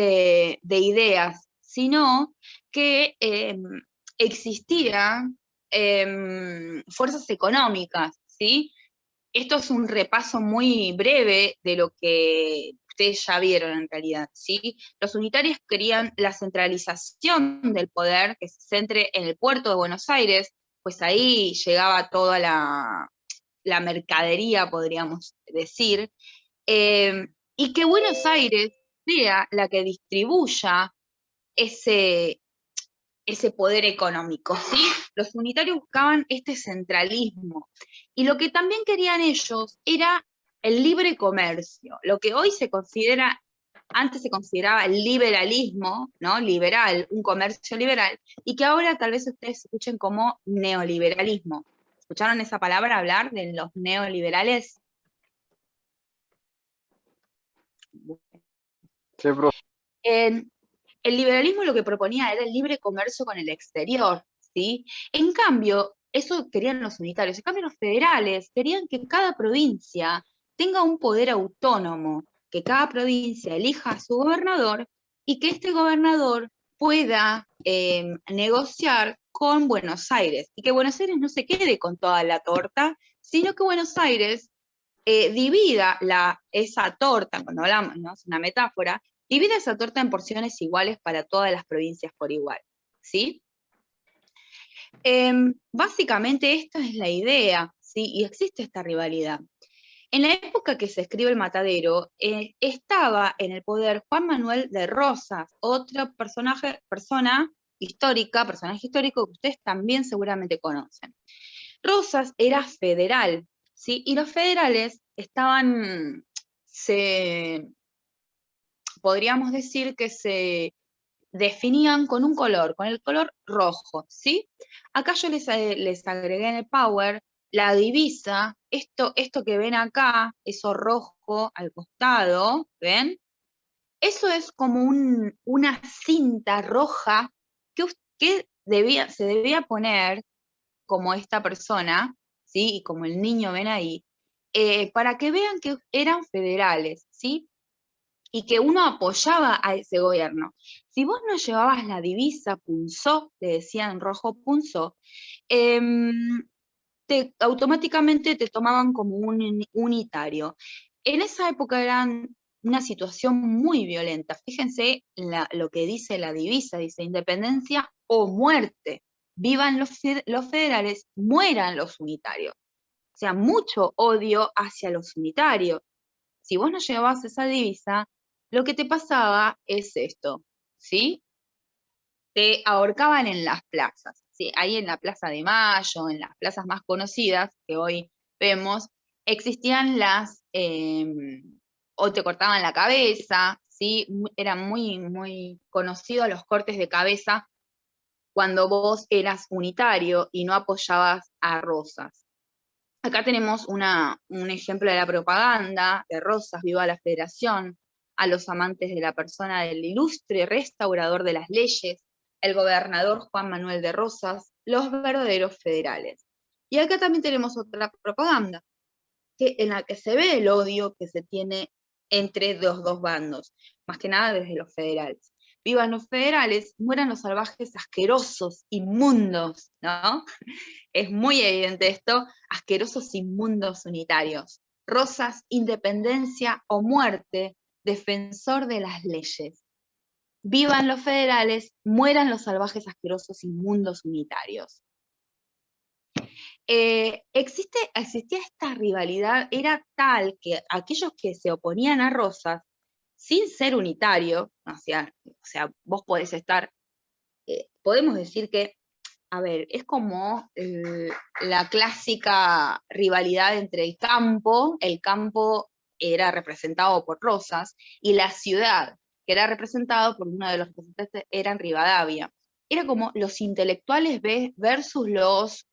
de ideas, sino que existían fuerzas económicas, ¿sí? Esto es un repaso muy breve de lo que ustedes ya vieron en realidad, ¿sí? Los unitarios querían la centralización del poder que se centre en el puerto de Buenos Aires, pues ahí llegaba toda la mercadería, podríamos decir, y que Buenos Aires sea la que distribuya ese, ese poder económico, ¿sí? Los unitarios buscaban este centralismo. Y lo que también querían ellos era el libre comercio, lo que hoy se considera, antes se consideraba el liberalismo, ¿no? Liberal, un comercio liberal, y que ahora tal vez ustedes escuchen como neoliberalismo. ¿Escucharon esa palabra hablar de los neoliberales? Sí, profe. El liberalismo lo que proponía era el libre comercio con el exterior, ¿sí? En cambio, eso querían los unitarios. En cambio, los federales querían que cada provincia tenga un poder autónomo, que cada provincia elija a su gobernador y que este gobernador pueda negociar con Buenos Aires y que Buenos Aires no se quede con toda la torta, sino que Buenos Aires divida esa torta, cuando hablamos, ¿no? Es una metáfora, divide esa torta en porciones iguales para todas las provincias por igual, ¿sí? Básicamente esta es la idea, ¿sí? Y existe esta rivalidad. En la época que se escribe El Matadero, estaba en el poder Juan Manuel de Rosas, otro personaje histórico que ustedes también seguramente conocen. Rosas era federal, ¿sí? Y los federales podríamos decir que se definían con un color, con el color rojo, ¿sí? Acá yo les agregué en el Power la divisa, esto que ven acá, eso rojo al costado, ¿ven? Eso es como una cinta roja que se debía poner como esta persona, ¿sí? Y como el niño ven ahí, para que vean que eran federales, ¿sí? Y que uno apoyaba a ese gobierno. Si vos no llevabas la divisa punzó, le decían rojo punzó, automáticamente te tomaban como un unitario. En esa época eran una situación muy violenta. Fíjense lo que dice la divisa, dice independencia o muerte. Vivan los federales, mueran los unitarios. O sea, mucho odio hacia los unitarios. Si vos no llevabas esa divisa, lo que te pasaba es esto, ¿sí? Te ahorcaban en las plazas, ¿sí? Ahí en la Plaza de Mayo, en las plazas más conocidas que hoy vemos, existían o te cortaban la cabeza, ¿sí? Eran muy, muy conocidos los cortes de cabeza cuando vos eras unitario y no apoyabas a Rosas. Acá tenemos un ejemplo de la propaganda de Rosas, viva la Federación, a los amantes de la persona del ilustre restaurador de las leyes, el gobernador Juan Manuel de Rosas, los verdaderos federales. Y acá también tenemos otra propaganda, en la que se ve el odio que se tiene entre los dos bandos, más que nada desde los federales. Vivan los federales, mueran los salvajes asquerosos, inmundos, ¿no? Es muy evidente esto, asquerosos inmundos unitarios. Rosas, independencia o muerte, defensor de las leyes. Vivan los federales, mueran los salvajes asquerosos inmundos unitarios. Existía esta rivalidad, era tal que aquellos que se oponían a Rosas, sin ser unitario, o sea vos podés estar, podemos decir que, a ver, es como la clásica rivalidad entre el campo era representado por Rosas, y la ciudad, que era representado por uno de los representantes, era en Rivadavia. Era como los intelectuales versus los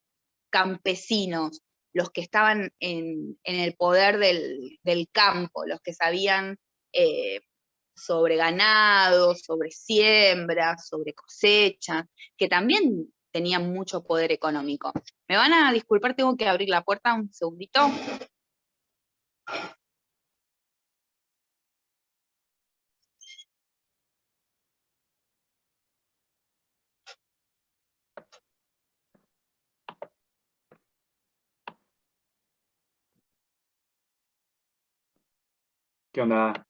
campesinos, los que estaban en el poder del campo, los que sabían eh, sobre ganado, sobre siembra, sobre cosecha, que también tenían mucho poder económico. Me van a disculpar, tengo que abrir la puerta un segundito. ¿Qué onda?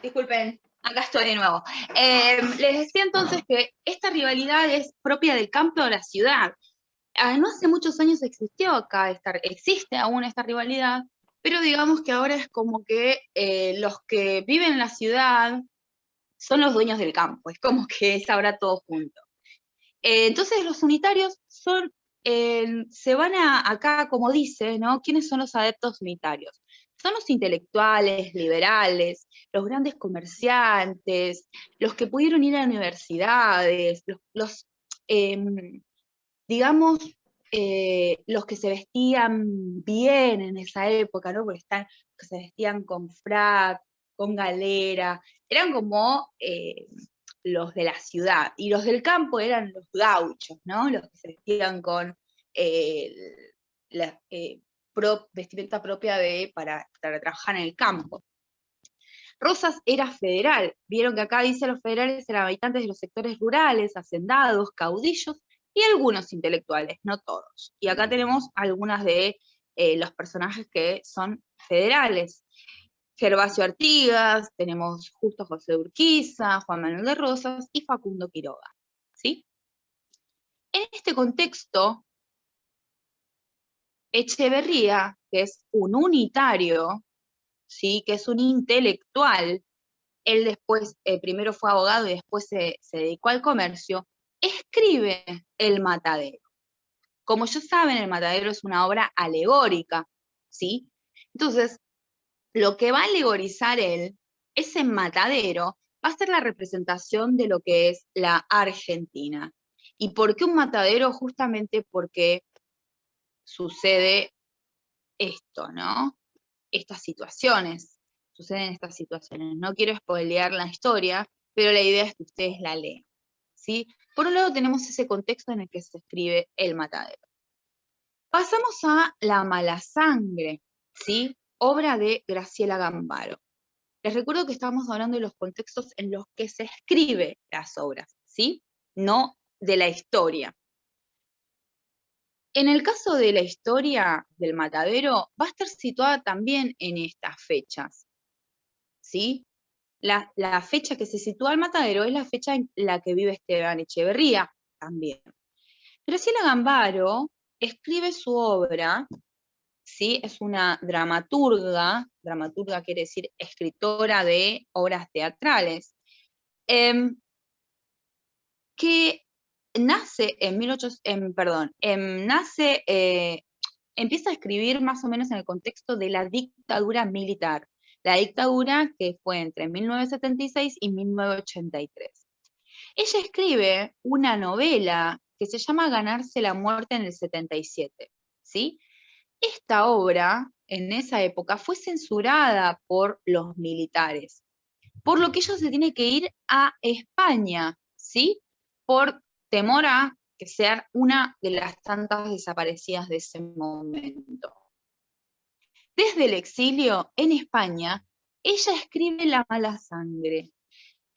Disculpen, acá estoy de nuevo. Les decía entonces que esta rivalidad es propia del campo o de la ciudad. No hace muchos años existió acá, existe aún esta rivalidad, pero digamos que ahora es como que los que viven en la ciudad son los dueños del campo, es como que es ahora todo junto. Entonces los unitarios se van acá, como dice, ¿no? ¿Quiénes son los adeptos unitarios? Son los intelectuales, liberales, los grandes comerciantes, los que pudieron ir a universidades, digamos, los que se vestían bien en esa época, ¿no? Porque que se vestían con frac, con galera, eran como los de la ciudad, y los del campo eran los gauchos, ¿no? Los que se vestían con la vestimenta propia para trabajar en el campo. Rosas era federal, vieron que acá dice los federales eran habitantes de los sectores rurales, hacendados, caudillos y algunos intelectuales, no todos. Y acá tenemos algunas de los personajes que son federales. Gervasio Artigas, tenemos Justo José Urquiza, Juan Manuel de Rosas y Facundo Quiroga, ¿sí? En este contexto, Echeverría, que es un unitario, ¿sí? Que es un intelectual, él después, primero fue abogado y después se dedicó al comercio, escribe El Matadero. Como ya saben, El Matadero es una obra alegórica, ¿sí? Entonces, lo que va a alegorizar él, ese matadero, va a ser la representación de lo que es la Argentina. ¿Y por qué un matadero? Justamente porque sucede esto, ¿no? Estas situaciones, suceden estas situaciones. No quiero spoilear la historia, pero la idea es que ustedes la lean, ¿sí? Por un lado tenemos ese contexto en el que se escribe El Matadero. Pasamos a La Mala Sangre, ¿sí? Obra de Graciela Gambaro. Les recuerdo que estamos hablando de los contextos en los que se escribe las obras, ¿sí? No de la historia. En el caso de la historia del Matadero, va a estar situada también en estas fechas, ¿sí? La fecha que se sitúa el Matadero es la fecha en la que vive Esteban Echeverría también. Graciela Gambaro escribe su obra, ¿sí? Es una dramaturga quiere decir escritora de obras teatrales, que nace empieza a escribir más o menos en el contexto de la dictadura militar, la dictadura que fue entre 1976 y 1983. Ella escribe una novela que se llama Ganarse la muerte en el 77, ¿sí? Esta obra, en esa época, fue censurada por los militares, por lo que ella se tiene que ir a España, ¿sí? Por temor a que sea una de las tantas desaparecidas de ese momento. Desde el exilio en España, ella escribe La Mala Sangre.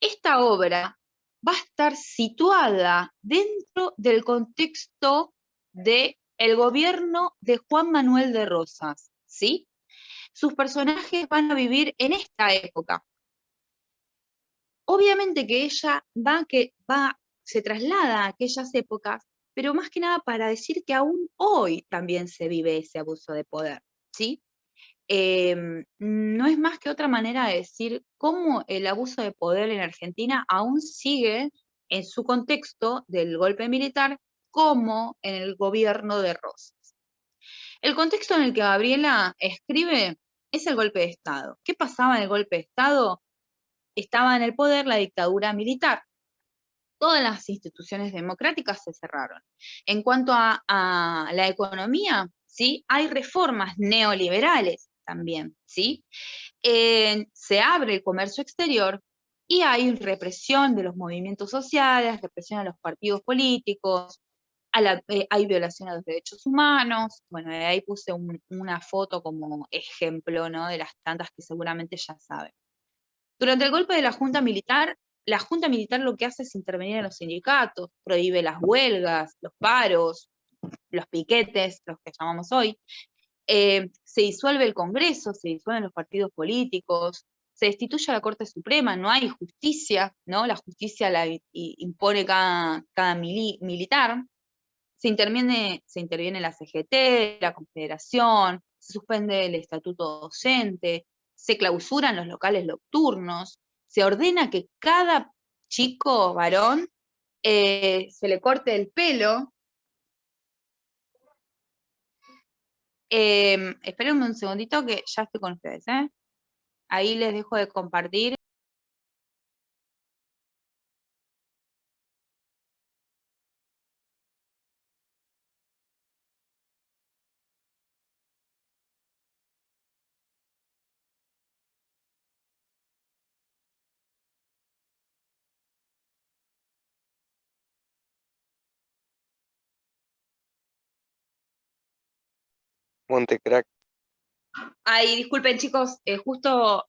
Esta obra va a estar situada dentro del contexto del gobierno de Juan Manuel de Rosas, ¿sí? Sus personajes van a vivir en esta época. Obviamente que ella se traslada a aquellas épocas, pero más que nada para decir que aún hoy también se vive ese abuso de poder, ¿sí? No es más que otra manera de decir cómo el abuso de poder en Argentina aún sigue en su contexto del golpe militar, como en el gobierno de Rosas. El contexto en el que Gabriela escribe es el golpe de Estado. ¿Qué pasaba en el golpe de Estado? Estaba en el poder la dictadura militar. Todas las instituciones democráticas se cerraron. En cuanto a la economía, ¿sí? Hay reformas neoliberales también, ¿sí? Se abre el comercio exterior y hay represión de los movimientos sociales, represión a los partidos políticos, hay violación a los derechos humanos. Bueno, ahí puse una foto como ejemplo, ¿no? De las tantas que seguramente ya saben. Durante el golpe de la Junta Militar, la junta militar lo que hace es intervenir en los sindicatos, prohíbe las huelgas, los paros, los piquetes, los que llamamos hoy, se disuelve el Congreso, se disuelven los partidos políticos, se destituye a la Corte Suprema, no hay justicia, ¿no? La justicia la impone cada militar, se interviene la CGT, la Confederación, se suspende el estatuto docente, se clausuran los locales nocturnos, se ordena que cada chico varón se le corte el pelo. Espérenme un segundito que ya estoy con ustedes, ¿eh? Ahí les dejo de compartir. Montecrack. Ay, disculpen chicos, justo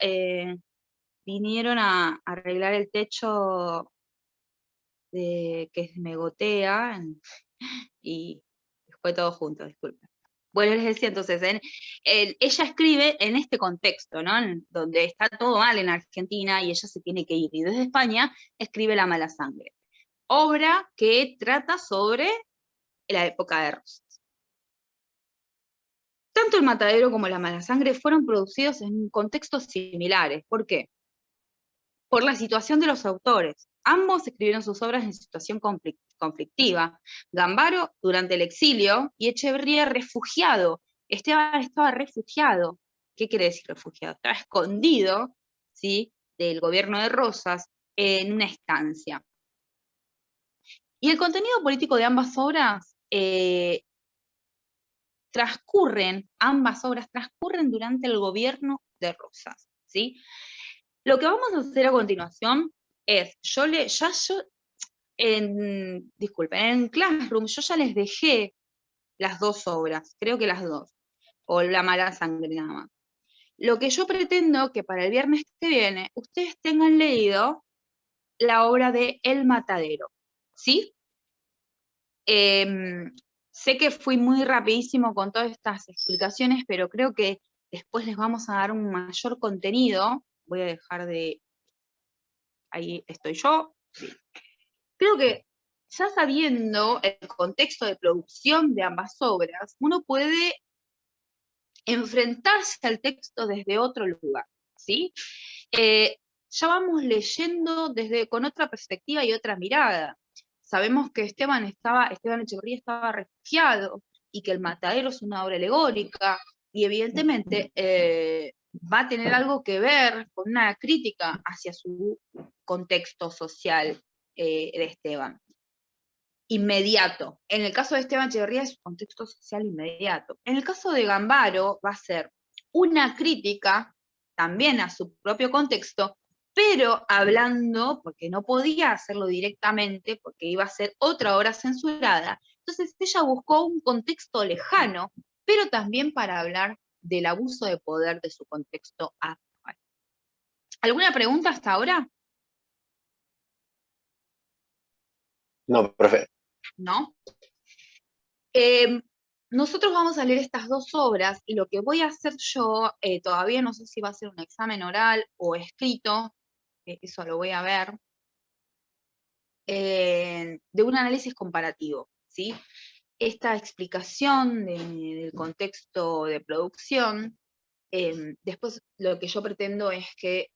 vinieron a arreglar el techo que me gotea y fue todo junto, disculpen. Bueno, les decía entonces, ella escribe en este contexto, ¿no? Donde está todo mal en Argentina y ella se tiene que ir. Y desde España escribe La mala sangre. Obra que trata sobre la época de Rosas. Tanto El matadero como La mala sangre fueron producidos en contextos similares. ¿Por qué? Por la situación de los autores. Ambos escribieron sus obras en situación conflictiva. Gambaro durante el exilio y Echeverría refugiado. Esteban estaba refugiado. ¿Qué quiere decir refugiado? Estaba escondido, ¿sí?, del gobierno de Rosas en una estancia. Y el contenido político de ambas obras ambas obras transcurren durante el gobierno de Rosas, ¿sí? Lo que vamos a hacer a continuación es, disculpen, en Classroom yo ya les dejé las dos obras, creo que las dos, o La mala sangre nada más. Lo que yo pretendo que para el viernes que viene ustedes tengan leído la obra de El matadero, ¿sí? Sé que fui muy rapidísimo con todas estas explicaciones, pero creo que después les vamos a dar un mayor contenido. Voy a dejar de... Ahí estoy yo. Sí. Creo que ya sabiendo el contexto de producción de ambas obras, uno puede enfrentarse al texto desde otro lugar, ¿sí? Ya vamos leyendo con otra perspectiva y otra mirada. Sabemos que Esteban Echeverría estaba refugiado y que El matadero es una obra alegórica y evidentemente va a tener algo que ver con una crítica hacia su contexto social de Esteban. Inmediato. En el caso de Esteban Echeverría es un contexto social inmediato. En el caso de Gambaro va a ser una crítica también a su propio contexto, pero hablando, porque no podía hacerlo directamente, porque iba a ser otra obra censurada. Entonces ella buscó un contexto lejano, pero también para hablar del abuso de poder de su contexto actual. ¿Alguna pregunta hasta ahora? No, profe. ¿No? Nosotros vamos a leer estas dos obras y lo que voy a hacer yo, todavía no sé si va a ser un examen oral o escrito, eso lo voy a ver, de un análisis comparativo, ¿sí? Esta explicación del contexto de producción, después lo que yo pretendo es que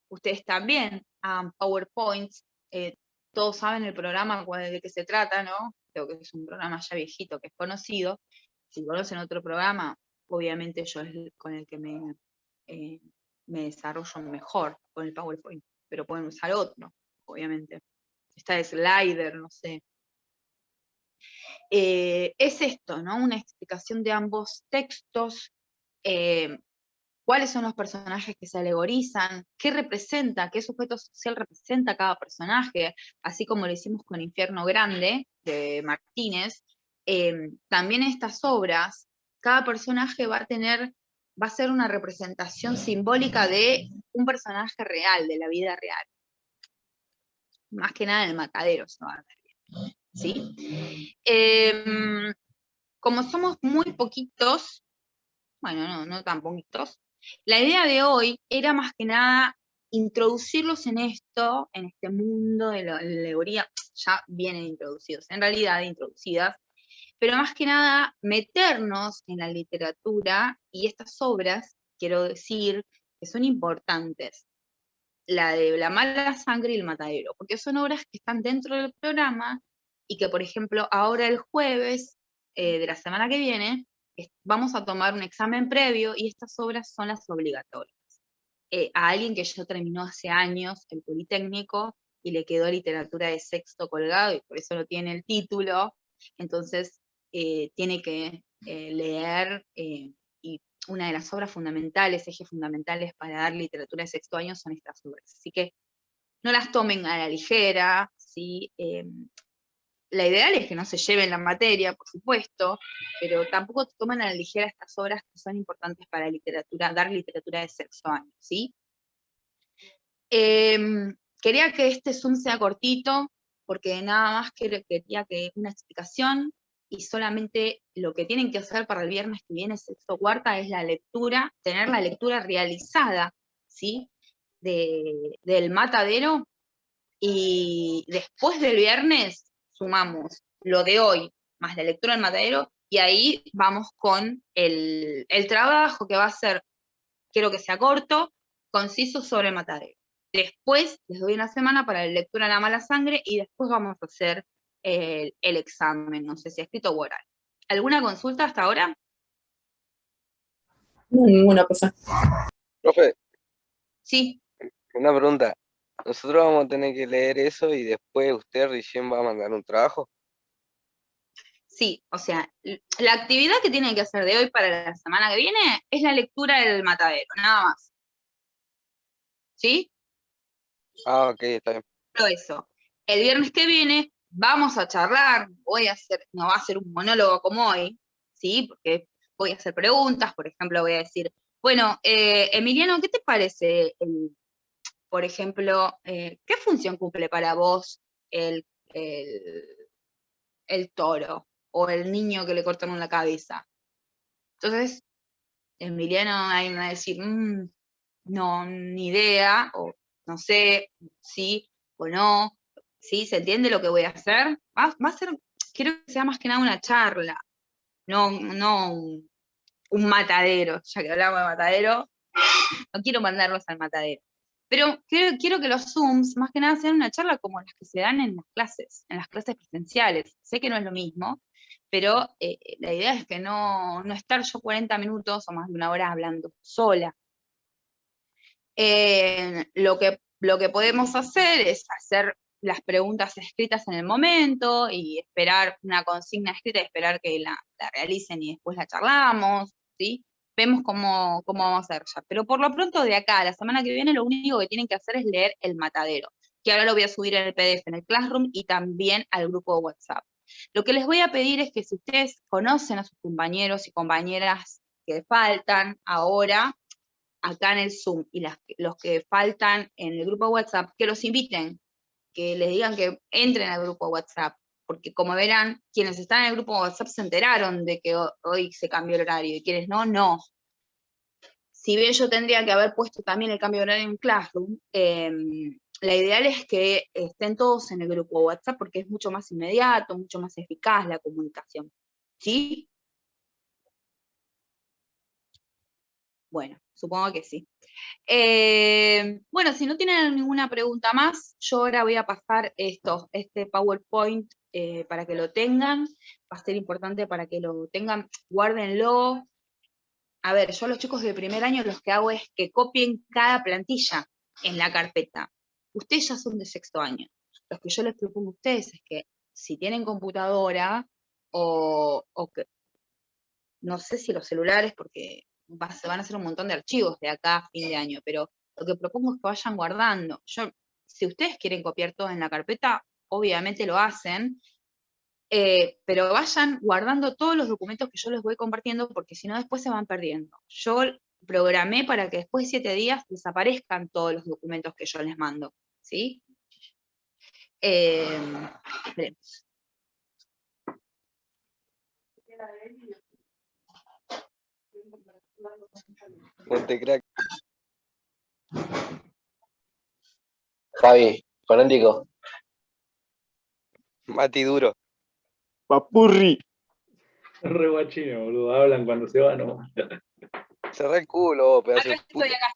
ustedes también hagan PowerPoints, todos saben el programa de qué se trata, ¿no? Creo que es un programa ya viejito, que es conocido. Si conocen otro programa, obviamente yo es con el que me desarrollo mejor, con el PowerPoint, pero pueden usar otro, obviamente. Está de Slider, no sé. Es esto, ¿no? Una explicación de ambos textos, cuáles son los personajes que se alegorizan, qué representa, qué sujeto social representa cada personaje, así como lo hicimos con Infierno Grande, de Martínez. También estas obras, cada personaje va a ser una representación simbólica de un personaje real, de la vida real. más que nada en el matadero se va a ver bien, ¿sí? Como somos muy poquitos, bueno, no tan poquitos, la idea de hoy era más que nada introducirlos en esto, en este mundo de la alegoría, ya vienen introducidos, en realidad introducidas, pero más que nada meternos en la literatura y estas obras, quiero decir, que son importantes, la de La mala sangre y El matadero, porque son obras que están dentro del programa y que, por ejemplo, ahora el jueves de la semana que viene, vamos a tomar un examen previo y estas obras son las obligatorias. A alguien que ya terminó hace años el Politécnico y le quedó literatura de sexto colgado y por eso no tiene el título, entonces tiene que leer y una de las obras fundamentales, ejes fundamentales para dar literatura de sexto año son estas obras. Así que no las tomen a la ligera, ¿sí? La ideal es que no se lleven la materia, por supuesto, pero tampoco tomen a la ligera estas obras que son importantes para literatura, dar literatura de sexto año, ¿sí? Quería que este Zoom sea cortito, porque nada más quería que una explicación, y solamente lo que tienen que hacer para el viernes que viene, sexto cuarta, es la lectura, tener la lectura realizada, ¿sí? Del matadero, y después del viernes sumamos lo de hoy, más la lectura del matadero, y ahí vamos con el trabajo que va a ser, quiero que sea corto, conciso sobre el matadero. Después les doy una semana para la lectura de La mala sangre y después vamos a hacer el examen, no sé si escrito o oral. ¿Alguna consulta hasta ahora? No, ninguna cosa. Profe, Sí, una pregunta. Nosotros vamos a tener que leer eso y después usted recién va a mandar un trabajo. sí, o sea, la actividad que tienen que hacer de hoy para la semana que viene es la lectura del matadero, nada más. ¿Sí? Ah, ok, está bien. Todo eso. El viernes que viene vamos a charlar, no va a ser un monólogo como hoy, ¿sí? Porque voy a hacer preguntas, por ejemplo, voy a decir, bueno, Emiliano, ¿qué te parece, por ejemplo, qué función cumple para vos el, el, el toro o el niño que le cortaron la cabeza? Entonces, Emiliano ahí me va a decir, no, ni idea, o no sé, sí o no, ¿sí? ¿Se entiende lo que voy a hacer? Va a ser, quiero que sea más que nada una charla, no un matadero, ya que hablamos de matadero, no quiero mandarlos al matadero. Pero quiero que los Zooms, más que nada, sean una charla como las que se dan en las clases presenciales. Sé que no es lo mismo, pero la idea es que no estar yo 40 minutos o más de una hora hablando sola. Lo que podemos hacer es hacer las preguntas escritas en el momento y esperar una consigna escrita y esperar que la realicen y después la charlamos, ¿sí? Vemos cómo vamos a hacer ya. Pero por lo pronto de acá, la semana que viene, lo único que tienen que hacer es leer El matadero, que ahora lo voy a subir en el PDF, en el Classroom y también al grupo de WhatsApp. Lo que les voy a pedir es que si ustedes conocen a sus compañeros y compañeras que faltan ahora, acá en el Zoom, y los que faltan en el grupo de WhatsApp, que los inviten, que les digan que entren al grupo de WhatsApp, porque como verán, quienes están en el grupo de WhatsApp se enteraron de que hoy se cambió el horario, y quienes no, no. Si bien yo tendría que haber puesto también el cambio de horario en Classroom, la ideal es que estén todos en el grupo de WhatsApp porque es mucho más inmediato, mucho más eficaz la comunicación. ¿Sí? Bueno, supongo que sí. Bueno, si no tienen ninguna pregunta más, yo ahora voy a pasar este PowerPoint para que lo tengan. Va a ser importante para que lo tengan, guárdenlo. A ver, yo a los chicos de primer año los que hago es que copien cada plantilla en la carpeta. Ustedes ya son de sexto año. Lo que yo les propongo a ustedes es que si tienen computadora o que, no sé si los celulares, porque se van a hacer un montón de archivos de acá a fin de año, pero lo que propongo es que vayan guardando. Si ustedes quieren copiar todo en la carpeta, obviamente lo hacen, pero vayan guardando todos los documentos que yo les voy compartiendo, porque si no después se van perdiendo. Yo programé para que después de 7 días desaparezcan todos los documentos que yo les mando, ¿sí? Esperemos. Montecrack. Javi, fanático. Mati Duro. Papurri. Re guachino, boludo. Hablan cuando se van nomás. Cerrá el culo, vos, pedazo Acá de puta. estoy, acá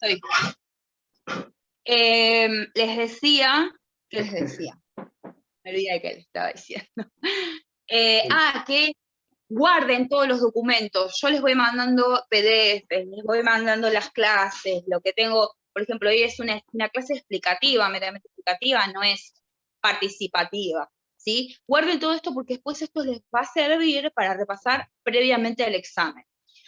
estoy. Les decía, ¿qué les decía? Me olvidé de qué les estaba diciendo. Que guarden todos los documentos. Yo les voy mandando PDFs, les voy mandando las clases, lo que tengo, por ejemplo, hoy es una clase explicativa, meramente explicativa, no es participativa, ¿sí? Guarden todo esto porque después esto les va a servir para repasar previamente al examen.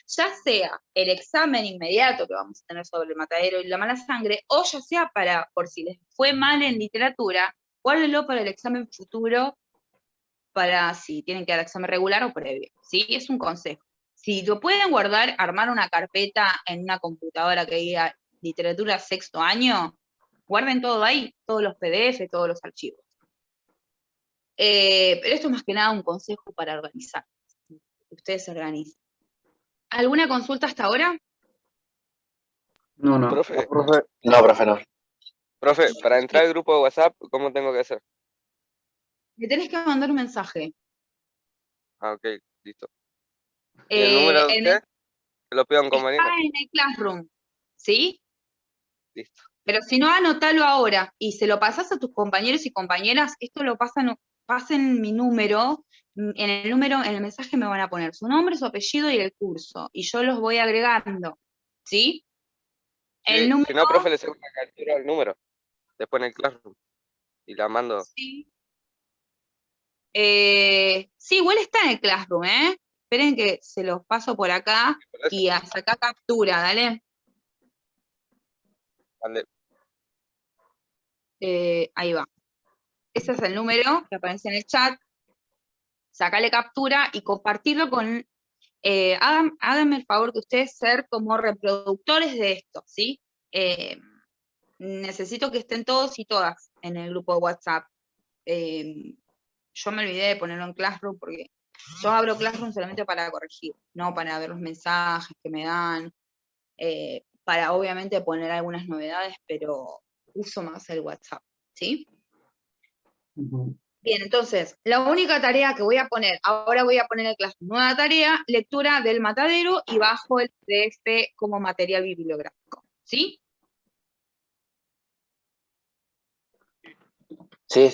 Ya sea el examen inmediato que vamos a tener sobre el matadero y la mala sangre, o ya sea por si les fue mal en literatura, guárdenlo para el examen futuro, para si tienen que dar examen regular o previo, ¿sí? Es un consejo. Si lo pueden guardar, armar una carpeta en una computadora que diga literatura sexto año, guarden todo ahí, todos los PDF, todos los archivos. Pero esto es más que nada un consejo para organizar. Ustedes se organizan. ¿Alguna consulta hasta ahora? No. Profe, No, profe, no. profe, para entrar al grupo de WhatsApp, ¿cómo tengo que hacer? Le tenés que mandar un mensaje. Ah, ok, listo. ¿Y el número de usted? ¿Se lo pido a un Está compañero? en el Classroom, ¿sí? Listo. Pero si no, anotalo ahora y se lo pasás a tus compañeros y compañeras, esto lo pasen mi número, en el mensaje me van a poner su nombre, su apellido y el curso, y yo los voy agregando, ¿sí? El Sí, número, si no, profe, le saco una captura del número. Después en el Classroom. Y la mando. sí. Sí, igual está en el Classroom, ¿eh? Esperen que se los paso por acá Por eso, y a sacar captura, dale. mandé. Ahí va. Ese es el número que aparece en el chat. Sacale captura y compartirlo con... háganme el favor que ustedes ser como reproductores de esto, ¿sí? Necesito que estén todos y todas en el grupo de WhatsApp. Yo me olvidé de ponerlo en Classroom porque yo abro Classroom solamente para corregir, no para ver los mensajes que me dan, para obviamente poner algunas novedades, pero uso más el WhatsApp, ¿sí? Bien, entonces, la única tarea que voy a poner, ahora voy a poner en clase, nueva tarea, lectura del matadero y bajo el PDF como material bibliográfico, ¿sí? Sí.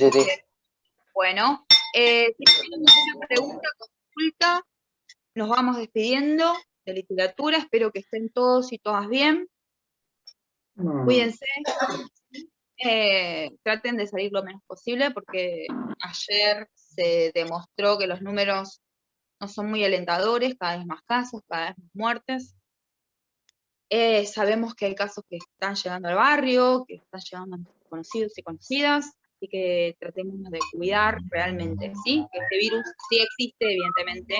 Bueno, si tienen alguna pregunta, consulta, nos vamos despidiendo de literatura, espero que estén todos y todas bien, cuídense, traten de salir lo menos posible porque ayer se demostró que los números no son muy alentadores, cada vez más casos, cada vez más muertes. Sabemos que hay casos que están llegando al barrio, que están llegando a nuestros conocidos y conocidas, así que tratemos de cuidar realmente, ¿sí? Que este virus sí existe, evidentemente.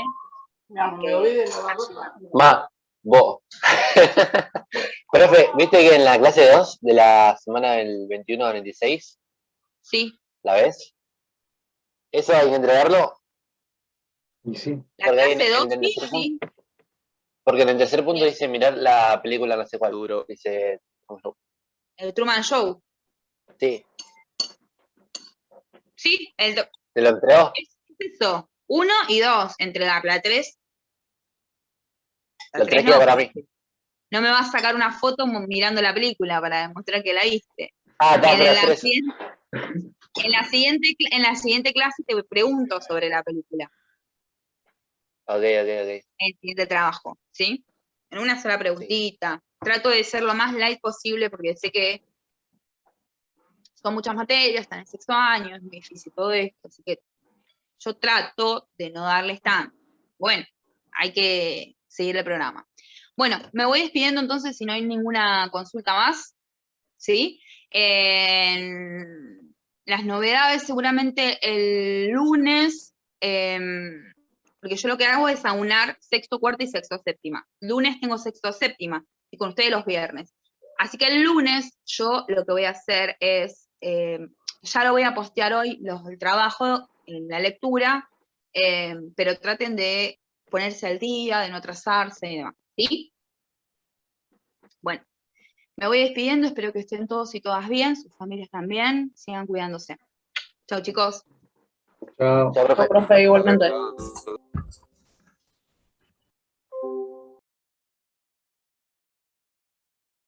Vos. Profe, ¿viste que en la clase 2 de la semana del 21 al 26, Sí, ¿la ves? ¿Eso hay que entregarlo? Y sí. la Porque clase en 2 el sí, tercer sí. punto, porque en el tercer punto dice mirar la película no sé cuál. Duro. Dice, El Truman Show. sí, Sí, ¿te lo entregó? es eso. 1 y 2, entregar. La 3. La 3 queda para mí. No me vas a sacar una foto mirando la película para demostrar que la viste. Ah, está, En pero la, 3. en la siguiente clase te pregunto sobre la película. Ok. En el siguiente trabajo, ¿sí? En una sola preguntita. Sí. Trato de ser lo más light posible porque sé que son muchas materias, están en sexto año, es muy difícil todo esto, así que yo trato de no darles tanto. Bueno, hay que seguir el programa. Bueno, me voy despidiendo entonces si no hay ninguna consulta más, ¿sí? Las novedades seguramente el lunes, porque yo lo que hago es aunar sexto, cuarta y sexto, séptima. Lunes tengo sexto, séptima, y con ustedes los viernes. Así que el lunes yo lo que voy a hacer es Ya lo voy a postear hoy, los del trabajo, en la lectura, pero traten de ponerse al día, de no atrasarse y demás, ¿sí? Bueno, me voy despidiendo, espero que estén todos y todas bien, sus familias también, sigan cuidándose. Chau, chicos. Chao. Chao, profe. Profe, igualmente. Chao.